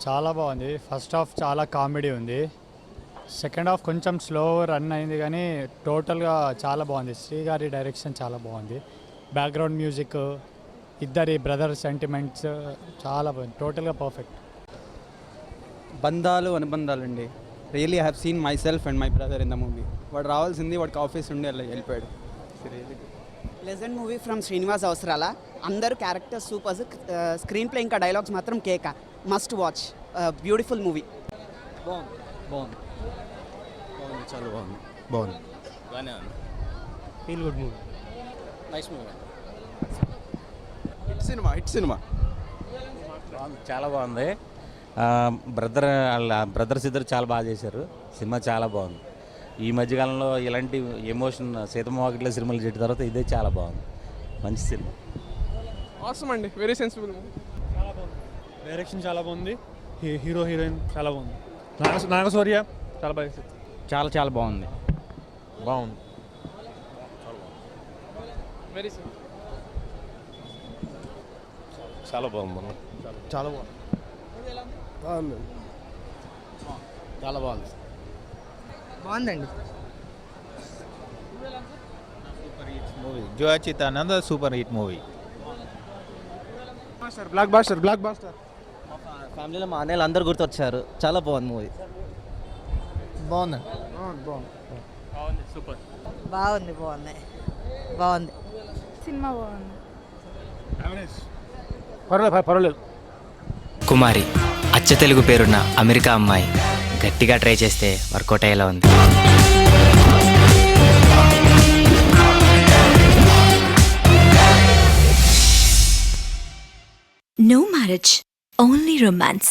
చాలా బాగుంది. First half చాలా కామెడీ ఉంది. సెకండ్ హాఫ్ కొంచెం స్లో రన్ అయింది కానీ టోటల్గా చాలా బాగుంది. శ్రీగారి డైరెక్షన్ చాలా బాగుంది. బ్యాక్గ్రౌండ్ మ్యూజిక్, ఇద్దరి బ్రదర్ సెంటిమెంట్స్ చాలా బాగుంది. టోటల్గా పర్ఫెక్ట్. బంధాలు అనుబంధాలు అండి. Really have seen my self and my brother in the movie. వాడు రావాల్సింది వాడికి ఆఫీస్ ఉండి అలా వెళ్ళిపోయాడు. ప్లెజెంట్ మూవీ ఫ్రమ్ శ్రీనివాస్ అవసరాల. అందరూ క్యారెక్టర్స్ సూపర్స్. స్క్రీన్ ప్లే ఇంకా డైలాగ్స్ మాత్రం కేక. Must watch. Beautiful movie. బాగుంది బాగుంది బాగుంది చాలా బాగుంది బాగుంది బాగానే ఉంది. Feel good movie. Nice movie. Hit cinema చాలా బాగుంది. బ్రదర్స్ ఇద్దరు చాలా బాగా చేశారు. సినిమా చాలా బాగుంది. ఈ మధ్యకాలంలో ఇలాంటి ఎమోషన్ సీతమ్మ వాకిట్లో సినిమాలు చేసిన తర్వాత ఇదే చాలా బాగుంది. మంచి సినిమా. అవసరం అండి. Very sensible movie. చాలా బాగుంది. డైరెక్షన్ చాలా బాగుంది. హీరో హీరోయిన్ చాలా బాగుంది. నాగశౌర్య చాలా బాగా చేశారు. చాలా చాలా బాగుంది. బాగుంది. వెరీ చాలా బాగుంది. చాలా బాగుంది. చాలా బాగుంది. బాగుందండి. Movie Jo Achyutananda super hit movie. Block buster. ఫ్యామిలీలో మా అన్నయ్యలు అందరూ గుర్తొచ్చారు. చాలా బాగుంది మూవీ. బాగుంది. సూపర్. బాగుంది. సినిమా బాగుంది. పర్వాలేదు. కుమారి అచ్చ తెలుగు పేరున్న అమెరికా అమ్మాయి గట్టిగా ట్రై చేస్తే వర్కౌట్ అయ్యేలా ఉంది. No marriage, only romance.